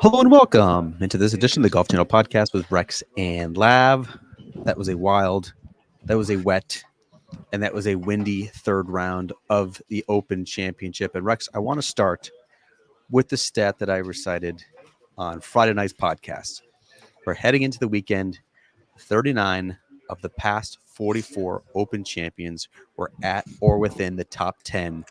Hello and welcome into this edition of the Golf Channel podcast with Rex and Lav. That was a wild, that was a wet, and that was a windy third round of the Open Championship. And Rex, I want to start with the stat that I recited on Friday night's podcast. We're heading into the weekend. 39 of the past 44 Open champions were at or within the top 10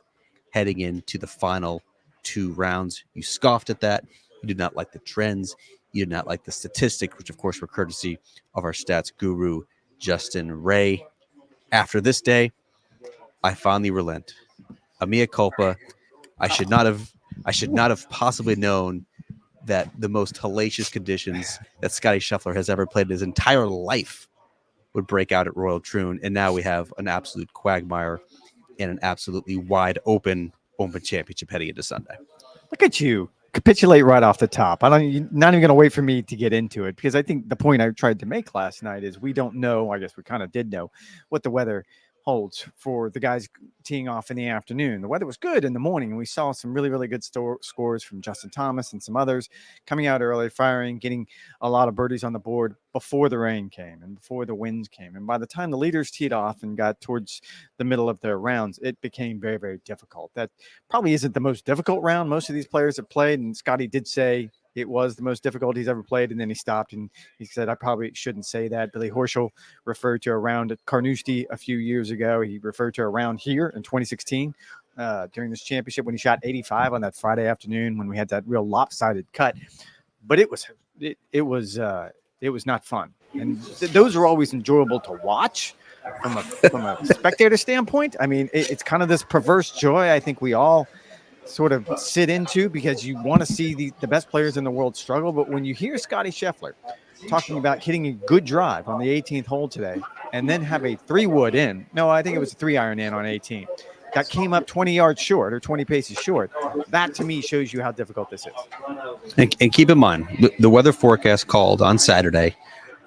heading into the final two rounds. You scoffed at that. You did not like the trends. You did not like the statistics, which of course were courtesy of our stats guru, Justin Ray. After this day, I finally relent. A mea culpa. I should not have possibly known that the most hellacious conditions that Scottie Scheffler has ever played in his entire life would break out at Royal Troon. And now we have an absolute quagmire and an absolutely wide open championship heading into Sunday. Look at you capitulate right off the top. You're not even going to wait for me to get into it, because I think the point I tried to make last night is we don't know. I guess we kind of did know what the weather holds for the guys teeing off in the afternoon. The weather was good in the morning, and we saw some really, really good scores from Justin Thomas and some others coming out early, firing, getting a lot of birdies on the board before the rain came and before the winds came. And by the time the leaders teed off and got towards the middle of their rounds, it became very, very difficult. That probably isn't the most difficult round most of these players have played, and Scottie did say it was the most difficult he's ever played, and then he stopped and he said, I probably shouldn't say that. Billy Horschel referred to a round at Carnage a few years ago. He referred to a round here in 2016 during this championship when he shot 85 on that Friday afternoon when we had that real lopsided cut. But it was not fun. And those are always enjoyable to watch from a spectator standpoint. I mean, it's kind of this perverse joy I think we all sort of sit into, because you want to see the best players in the world struggle. But when you hear Scottie Scheffler talking about hitting a good drive on the 18th hole today and then have a 3-wood in, no, I think it was a 3-iron in on 18, that came up 20 yards short or 20 paces short, that to me shows you how difficult this is. And keep in mind, the weather forecast called on Saturday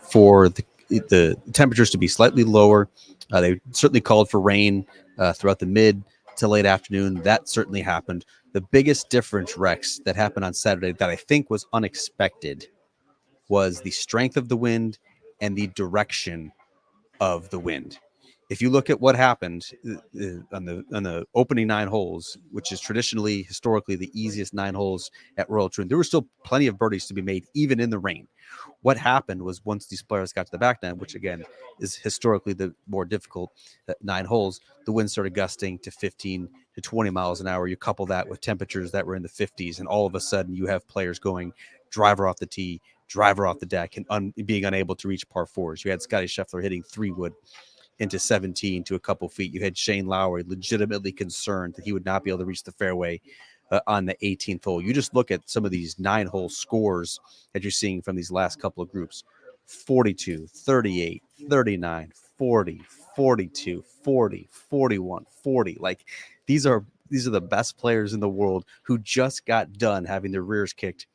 for the temperatures to be slightly lower. They certainly called for rain throughout the mid to late afternoon. That certainly happened. The biggest difference, Rex, that happened on Saturday that I think was unexpected was the strength of the wind and the direction of the wind. If you look at what happened on the opening 9 holes, which is historically the easiest 9 holes at Royal Troon, there were still plenty of birdies to be made, even in the rain. What happened was once these players got to the back nine, which again is historically the more difficult 9 holes, the wind started gusting to 15 to 20 miles an hour. You couple that with temperatures that were in the 50s, and all of a sudden you have players going driver off the tee, driver off the deck, and being unable to reach par fours. You had Scottie Scheffler hitting 3-wood into 17 to a couple feet. You had Shane Lowry legitimately concerned that he would not be able to reach the fairway on the 18th hole. You just look at some of these 9-hole scores that you're seeing from these last couple of groups: 42, 38, 39, 40, 42, 40, 41, 40. Like these are the best players in the world who just got done having their rears kicked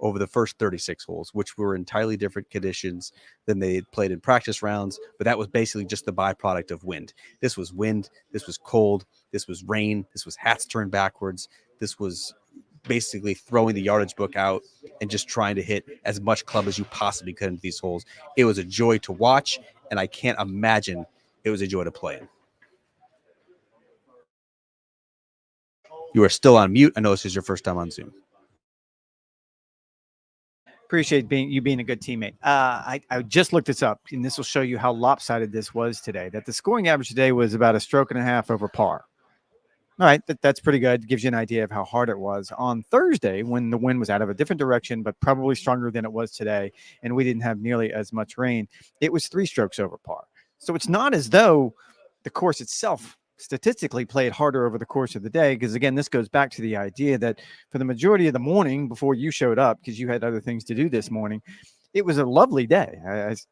over the first 36 holes, which were entirely different conditions than they had played in practice rounds. But that was basically just the byproduct of wind. This was wind. This was cold. This was rain. This was hats turned backwards. This was basically throwing the yardage book out and just trying to hit as much club as you possibly could into these holes. It was a joy to watch, and I can't imagine it was a joy to play in. You are still on mute. I know this is your first time on Zoom. Appreciate you being a good teammate. I just looked this up, and this will show you how lopsided this was today. That the scoring average today was about a stroke and a half over par. All right, that's pretty good. Gives you an idea of how hard it was. On Thursday, when the wind was out of a different direction, but probably stronger than it was today, and we didn't have nearly as much rain, it was 3 strokes over par. So it's not as though the course itself statistically played harder over the course of the day, because again, this goes back to the idea that for the majority of the morning before you showed up, because you had other things to do this morning, it was a lovely day.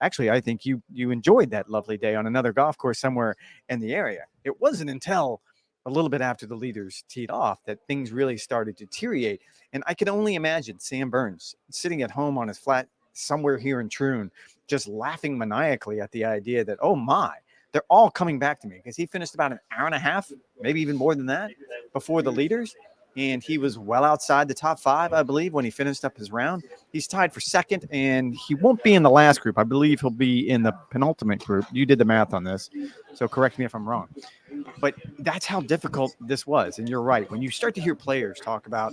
I think you enjoyed that lovely day on another golf course somewhere in the area. It wasn't until a little bit after the leaders teed off that things really started to deteriorate. And I can only imagine Sam Burns sitting at home on his flat somewhere here in Troon, just laughing maniacally at the idea that, oh my, they're all coming back to me, because he finished about an hour and a half, maybe even more than that, before the leaders. and he was well outside the top 5, I believe, when he finished up his round. He's tied for second, and he won't be in the last group. I believe he'll be in the penultimate group. You did the math on this, so correct me if I'm wrong. But that's how difficult this was. And you're right. When you start to hear players talk about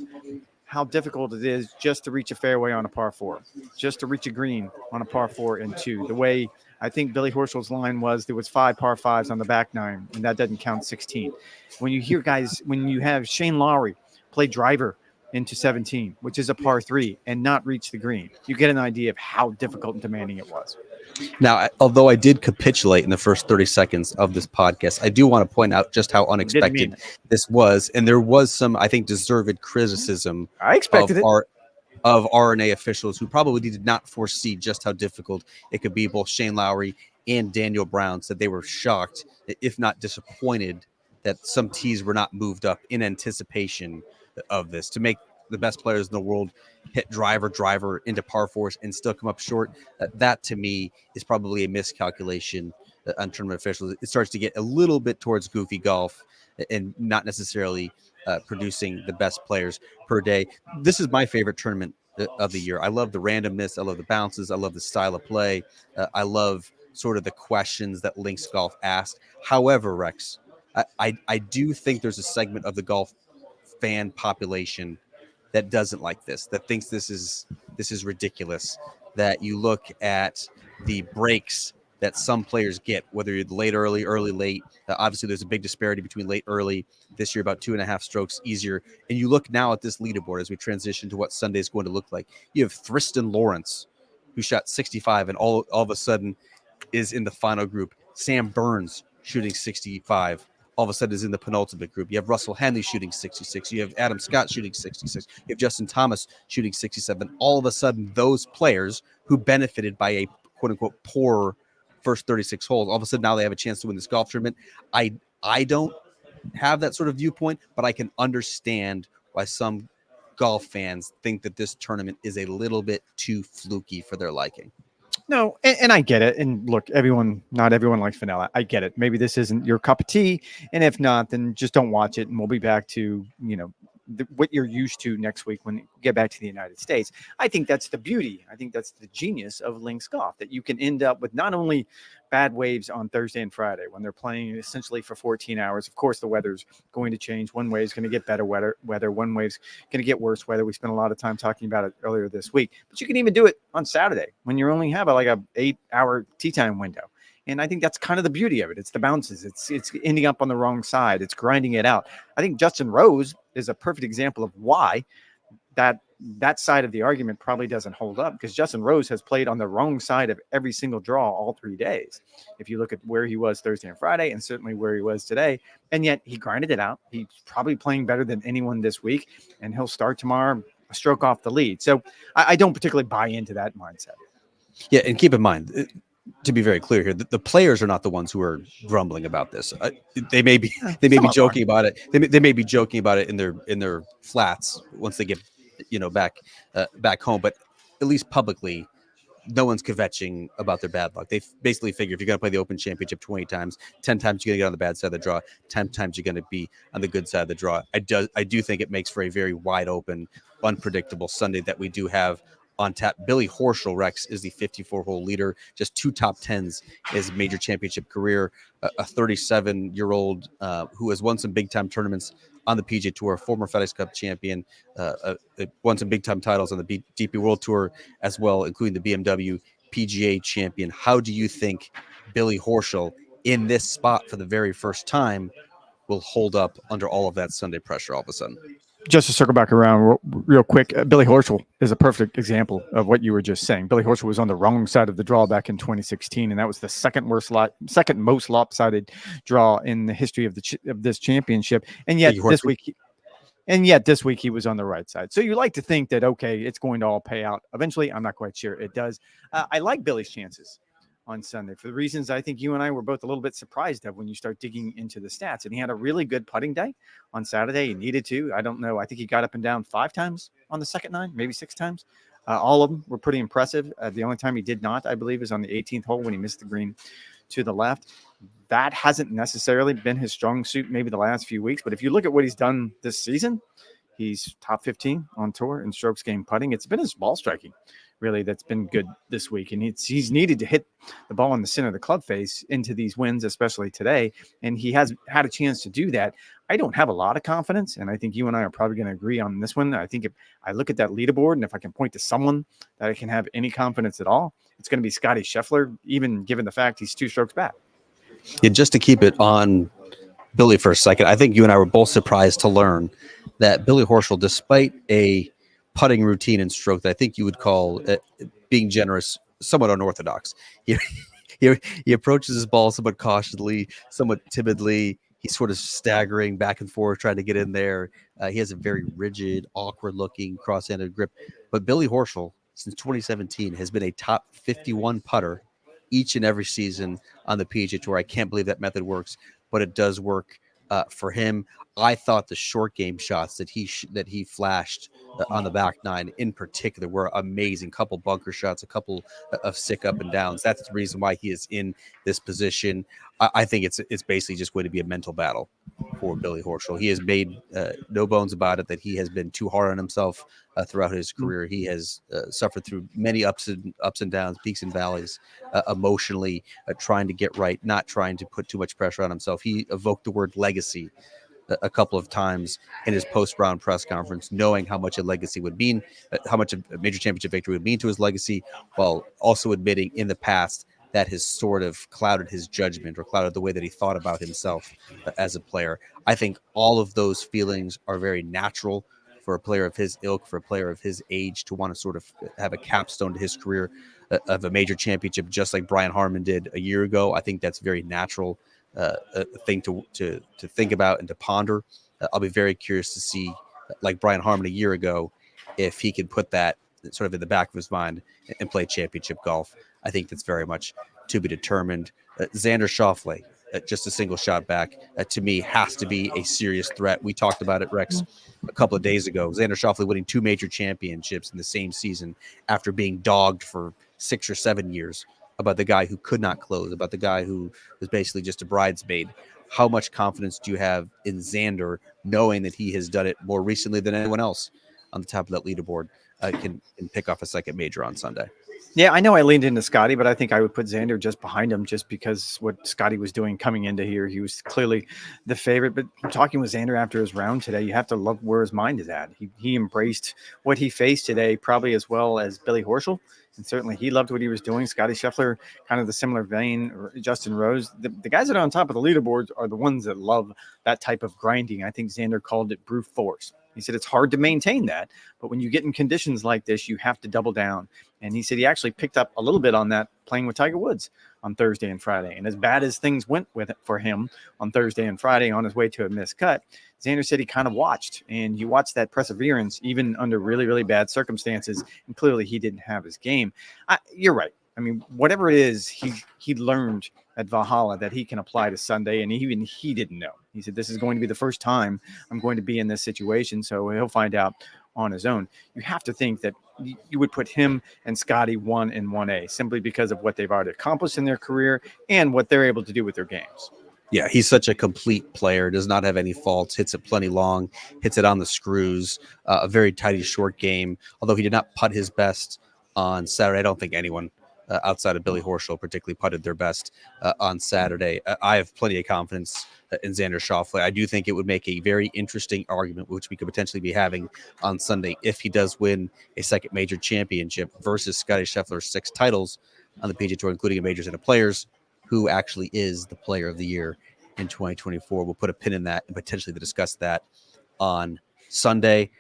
how difficult it is just to reach a fairway on a par 4, just to reach a green on a par 4 and 2, the way I think Billy Horschel's line was, there was 5 par 5s on the back 9, and that doesn't count 16. When you hear guys, when you have Shane Lowry play driver into 17, which is a par 3, and not reach the green, you get an idea of how difficult and demanding it was. Now, although I did capitulate in the first 30 seconds of this podcast, I do want to point out just how unexpected this was. And there was some, I think, deserved criticism I expected of RNA officials who probably did not foresee just how difficult it could be. Both Shane Lowry and Daniel Brown said they were shocked, if not disappointed, that some tees were not moved up in anticipation of this to make the best players in the world hit driver into par 4s and still come up short. That to me is probably a miscalculation on tournament officials. It starts to get a little bit towards goofy golf and not necessarily producing the best players per day. This is my favorite tournament of the year. I love the randomness. I love the bounces. I love the style of play. I love sort of the questions that Links Golf asked. However, Rex, I do think there's a segment of the golf fan population that doesn't like this, that thinks this is ridiculous, that you look at the breaks that some players get, whether you're late, early, late. Obviously, there's a big disparity between late, early. This year, about 2.5 strokes easier. And you look now at this leaderboard as we transition to what Sunday is going to look like. You have Thriston Lawrence, who shot 65 and all of a sudden is in the final group. Sam Burns shooting 65. All of a sudden is in the penultimate group. You have Russell Henley shooting 66. You have Adam Scott shooting 66. You have Justin Thomas shooting 67. All of a sudden, those players who benefited by a quote-unquote poor first 36 holes, all of a sudden now they have a chance to win this golf tournament. I don't have that sort of viewpoint, but I can understand why some golf fans think that this tournament is a little bit too fluky for their liking. No, and I get it. And look, not everyone likes vanilla. I get it. Maybe this isn't your cup of tea. And if not, then just don't watch it. And we'll be back to, what you're used to next week when you get back to the United States. I think that's the beauty. I think that's the genius of Links Golf, that you can end up with not only bad waves on Thursday and Friday when they're playing essentially for 14 hours. Of course, the weather's going to change. One wave is going to get better weather. One wave's going to get worse weather. We spent a lot of time talking about it earlier this week. But you can even do it on Saturday when you only have like a 8-hour tee time window. And I think that's kind of the beauty of it. It's the bounces. It's ending up on the wrong side. It's grinding it out. I think Justin Rose is a perfect example of why that side of the argument probably doesn't hold up, because Justin Rose has played on the wrong side of every single draw all 3 days. If you look at where he was Thursday and Friday, and certainly where he was today, and yet he grinded it out. He's probably playing better than anyone this week, and he'll start tomorrow a stroke off the lead. So I don't particularly buy into that mindset. Yeah, and keep in mind, to be very clear here, the players are not the ones who are grumbling about this. They may be joking about it. They may be joking about it in their flats once they get back home. But at least publicly, no one's kvetching about their bad luck. They basically figure if you're going to play the Open Championship 20 times, 10 times you're going to get on the bad side of the draw, 10 times you're going to be on the good side of the draw. I do think it makes for a very wide open, unpredictable Sunday that we do have on tap. Billy Horschel, Rex, is the 54-hole leader, just 2 top 10s in his major championship career. A 37-year-old who has won some big-time tournaments on the PGA Tour, former FedEx Cup champion, won some big-time titles on the DP World Tour as well, including the BMW PGA champion. How do you think Billy Horschel, in this spot for the very first time, will hold up under all of that Sunday pressure all of a sudden? Just to circle back around real quick, Billy Horschel is a perfect example of what you were just saying. Billy Horschel was on the wrong side of the draw back in 2016, and that was the second most lopsided draw in the history of this championship. And yet this week he was on the right side. So you like to think that, okay, it's going to all pay out eventually. I'm not quite sure it does. I like Billy's chances on Sunday for the reasons I think you and I were both a little bit surprised of when you start digging into the stats. And he had a really good putting day on Saturday. He needed to. I don't know. I think he got up and down 5 times on the second 9, maybe 6 times. All of them were pretty impressive. The only time he did not, I believe, is on the 18th hole when he missed the green to the left. That hasn't necessarily been his strong suit maybe the last few weeks. But if you look at what he's done this season, He's top 15 on tour in strokes gained putting. It's been his ball striking, really, that's been good this week. And he's needed to hit the ball in the center of the club face into these wins, especially today. And he has had a chance to do that. I don't have a lot of confidence, and I think you and I are probably going to agree on this one. I think if I look at that leaderboard and if I can point to someone that I can have any confidence at all, it's going to be Scottie Scheffler, even given the fact he's 2 strokes back. Yeah, just to keep it on Billy for a second, I think you and I were both surprised to learn that Billy Horschel, despite a putting routine and stroke that I think you would call being generous, somewhat unorthodox, he approaches his ball somewhat cautiously, somewhat timidly. He's sort of staggering back and forth, trying to get in there. He has a very rigid, awkward-looking cross-handed grip. But Billy Horschel, since 2017, has been a top 51 putter each and every season on the PGA Tour. I can't believe that method works, but it does work for him. I thought the short game shots that he flashed on the back nine in particular were amazing. Couple bunker shots, a couple of sick up and downs. That's the reason why he is in this position. I think it's basically just going to be a mental battle for Billy Horschel. He has made no bones about it that he has been too hard on himself throughout his career. He has suffered through many ups and downs, peaks and valleys, emotionally trying to get right, not trying to put too much pressure on himself. He evoked the word legacy a couple of times in his post-round press conference, knowing how much a legacy would mean, how much a major championship victory would mean to his legacy, while also admitting in the past that has sort of clouded his judgment or clouded the way that he thought about himself as a player. I think all of those feelings are very natural for a player of his ilk, for a player of his age to want to sort of have a capstone to his career of a major championship, just like Brian Harman did a year ago. I think that's very natural a thing to think about and to ponder. I'll be very curious to see, like Brian Harman a year ago, if he can put that sort of in the back of his mind and play championship golf. I think that's very much to be determined. Xander Schauffele, just a single shot back, to me has to be a serious threat. We talked about it, Rex, a couple of days ago. Xander Schauffele winning 2 major championships in the same season after being dogged for 6 or 7 years about the guy who could not close, about the guy who was basically just a bridesmaid. How much confidence do you have in Xander, knowing that he has done it more recently than anyone else on the top of that leaderboard, can pick off a second major on Sunday? Yeah, I know I leaned into Scottie, but I think I would put Xander just behind him just because what Scottie was doing coming into here. He was clearly the favorite. But talking with Xander after his round today, you have to love where his mind is at. He embraced what he faced today probably as well as Billy Horschel. And certainly he loved what he was doing. Scottie Scheffler, kind of the similar vein, Justin Rose. The guys that are on top of the leaderboards are the ones that love that type of grinding. I think Xander called it brute force. He said it's hard to maintain that, but when you get in conditions like this, you have to double down. And he said he actually picked up a little bit on that playing with Tiger Woods on Thursday and Friday. And as bad as things went with it for him on Thursday and Friday on his way to a missed cut, Xander said he kind of watched, and you watched that perseverance even under really, really bad circumstances. And clearly he didn't have his game. You're right. I mean, whatever it is, he learned at Valhalla that he can apply to Sunday, and even he didn't know. He said, this is going to be the first time I'm going to be in this situation, so he'll find out on his own. You have to think that you would put him and Scottie 1 and 1A simply because of what they've already accomplished in their career and what they're able to do with their games. Yeah, he's such a complete player, does not have any faults, hits it plenty long, hits it on the screws, a very tidy short game. Although he did not putt his best on Saturday, I don't think anyone outside of Billy Horschel particularly putted their best on Saturday. I have plenty of confidence in Xander Schauffele. I do think it would make a very interesting argument, which we could potentially be having on Sunday, if he does win a second major championship versus Scottie Scheffler's 6 titles on the PGA Tour, including a majors and a players, who actually is the player of the year in 2024. We'll put a pin in that and potentially discuss that on Sunday.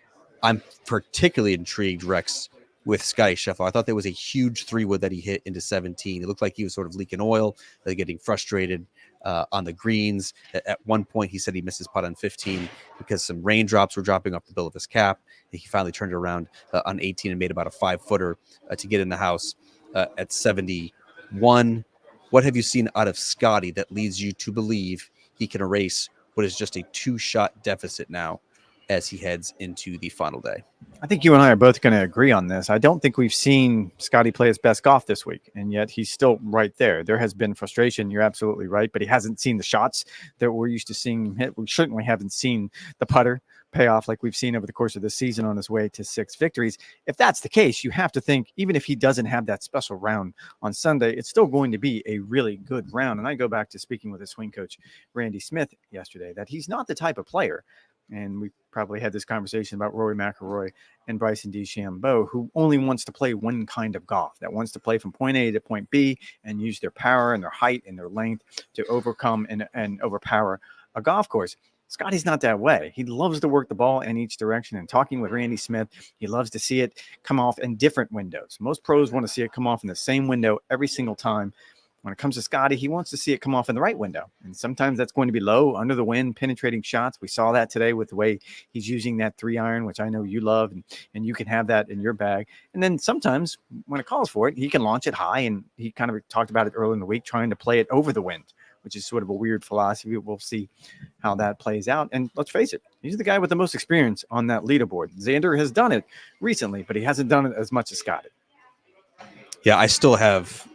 I'm particularly intrigued, Rex, with Scottie Scheffler. I thought there was a huge 3-wood that he hit into 17. It looked like he was sort of leaking oil, getting frustrated on the greens. At one point, he said he missed his putt on 15 because some raindrops were dropping off the bill of his cap. He finally turned it around on 18 and made about a 5-footer to get in the house at 71. What have you seen out of Scottie that leads you to believe he can erase what is just a 2-shot deficit now as he heads into the final day? I think you and I are both going to agree on this. I don't think we've seen Scottie play his best golf this week, and yet he's still right there. There has been frustration. You're absolutely right, but he hasn't seen the shots that we're used to seeing him hit. We certainly haven't seen the putter pay off like we've seen over the course of the season on his way to 6 victories. If that's the case, you have to think, even if he doesn't have that special round on Sunday, it's still going to be a really good round. And I go back to speaking with his swing coach, Randy Smith, yesterday, that he's not the type of player. And we probably had this conversation about Rory McIlroy and Bryson DeChambeau, who only wants to play one kind of golf, that wants to play from point A to point B and use their power and their height and their length to overcome and overpower a golf course. Scottie's not that way. He loves to work the ball in each direction. And talking with Randy Smith, he loves to see it come off in different windows. Most pros want to see it come off in the same window every single time. When it comes to Scottie, he wants to see it come off in the right window. And sometimes that's going to be low, under the wind, penetrating shots. We saw that today with the way he's using that 3-iron, which I know you love, and you can have that in your bag. And then sometimes when it calls for it, he can launch it high. And he kind of talked about it earlier in the week, trying to play it over the wind, which is sort of a weird philosophy. We'll see how that plays out. And let's face it, he's the guy with the most experience on that leaderboard. Xander has done it recently, but he hasn't done it as much as Scottie. Yeah, I still have,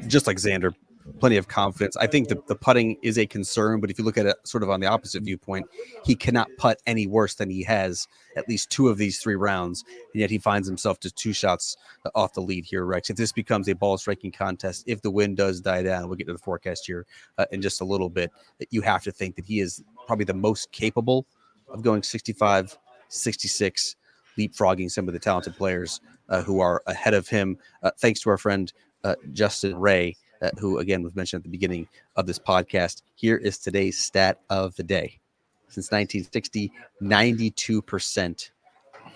just like Xander, plenty of confidence. I think the putting is a concern, but if you look at it sort of on the opposite viewpoint, he cannot putt any worse than he has at least 2 of these 3 rounds, and yet he finds himself just 2 shots off the lead here, Rex. If this becomes a ball striking contest, if the wind does die down, we'll get to the forecast here in just a little bit, you have to think that he is probably the most capable of going 65, 66, leapfrogging some of the talented players who are ahead of him, thanks to our friend Justin Ray, who, again, was mentioned at the beginning of this podcast. Here is today's stat of the day. Since 1960, 92%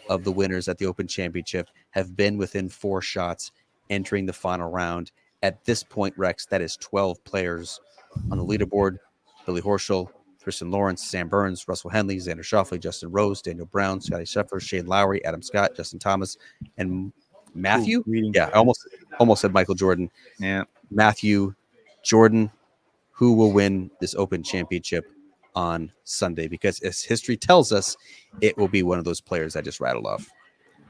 of the winners at the Open Championship have been within 4 shots entering the final round. At this point, Rex, that is 12 players on the leaderboard. Billy Horschel, Tristan Lawrence, Sam Burns, Russell Henley, Xander Schauffele, Justin Rose, Daniel Brown, Scottie Scheffler, Shane Lowry, Adam Scott, Justin Thomas, and Matthew. Yeah, I almost said Michael Jordan. Yeah, Matthew Jordan, who will win this Open Championship on Sunday? Because as history tells us, it will be one of those players I just rattled off.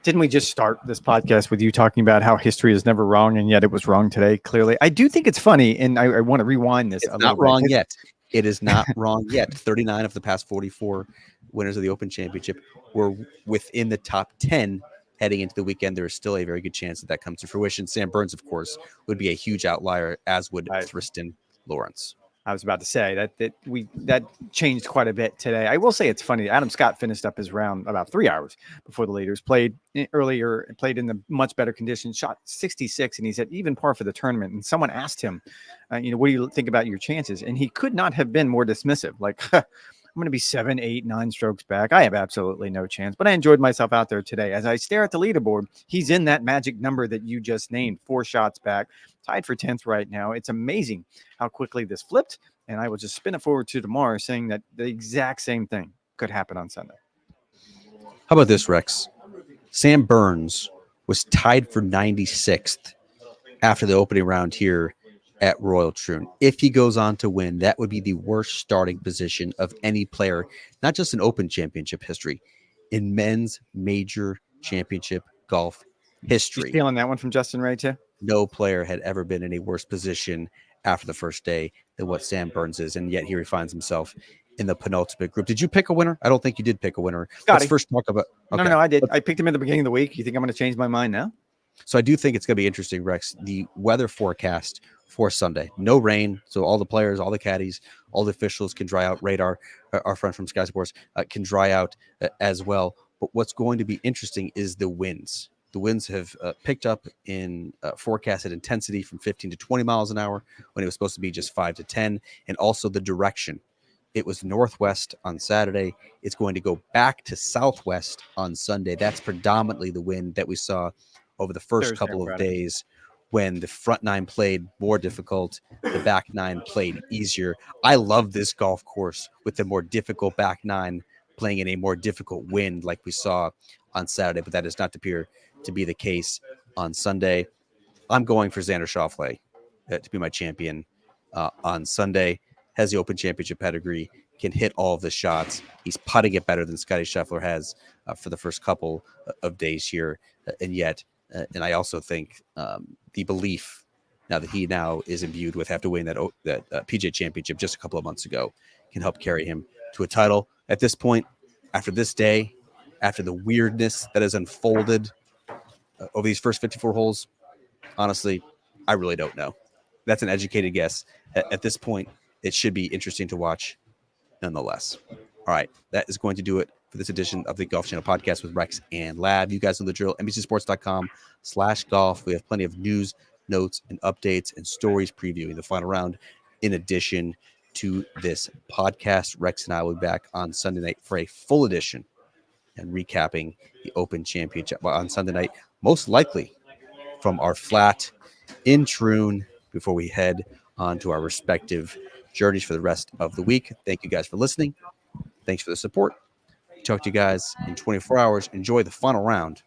Didn't we just start this podcast with you talking about how history is never wrong, and yet it was wrong today? Clearly, I do think it's funny, and I want to rewind this. It's not wrong yet. It is not wrong yet. 39 of the past 44 winners of the Open Championship were within the top 10 heading into the weekend. There is still a very good chance that comes to fruition. Sam Burns, of course, would be a huge outlier, as would Tristan Lawrence. I was about to say that changed quite a bit today. I will say it's funny. Adam Scott finished up his round about 3 hours before the leaders, played earlier, played in the much better conditions, shot 66, and he said even par for the tournament. And someone asked him, what do you think about your chances? And he could not have been more dismissive. Like, I'm going to be 7, 8, 9 strokes back. I have absolutely no chance, but I enjoyed myself out there today. As I stare at the leaderboard, he's in that magic number that you just named, 4 shots back, tied for 10th right now. It's amazing how quickly this flipped, and I will just spin it forward to tomorrow, saying that the exact same thing could happen on Sunday. How about this, Rex? Sam Burns was tied for 96th after the opening round here at Royal Troon. If he goes on to win, that would be the worst starting position of any player, not just in Open Championship history, in men's major championship golf history. You feeling that one from Justin Ray too? No player had ever been in a worse position after the first day than what Sam Burns is, and yet here he finds himself in the penultimate group. Did you pick a winner? I don't think you did pick a winner. Scottie. Let's first talk about... Okay. No, I did. I picked him at the beginning of the week. You think I'm going to change my mind now? So I do think it's going to be interesting, Rex. The weather forecast for Sunday, no rain. So all the players, all the caddies, all the officials can dry out. Radar, our friend from Sky Sports, can dry out as well. But what's going to be interesting is the winds. The winds have picked up in forecasted intensity from 15 to 20 miles an hour when it was supposed to be just 5 to 10. And also the direction. It was northwest on Saturday. It's going to go back to southwest on Sunday. That's predominantly the wind that we saw over the first couple of days when the front 9 played more difficult, the back 9 played easier. I love this golf course with the more difficult back 9 playing in a more difficult wind like we saw on Saturday, but that does not appear to be the case on Sunday. I'm going for Xander Schauffele to be my champion on Sunday. Has the Open Championship pedigree, can hit all of the shots. He's putting it better than Scottie Scheffler has for the first couple of days here. And yet, and I also think the belief now that he now is imbued with after winning that PGA Championship just a couple of months ago can help carry him to a title. At this point, after this day, after the weirdness that has unfolded over these first 54 holes, honestly, I really don't know. That's an educated guess. At this point, it should be interesting to watch nonetheless. All right, that is going to do it for this edition of the Golf Channel podcast with Rex and Lab. You guys know the drill. NBCSports.com/golf. We have plenty of news, notes, and updates and stories previewing the final round in addition to this podcast. Rex and I will be back on Sunday night for a full edition and recapping the Open Championship on Sunday night, most likely from our flat in Troon before we head on to our respective journeys for the rest of the week. Thank you guys for listening. Thanks for the support. Talk to you guys in 24 hours. Enjoy the final round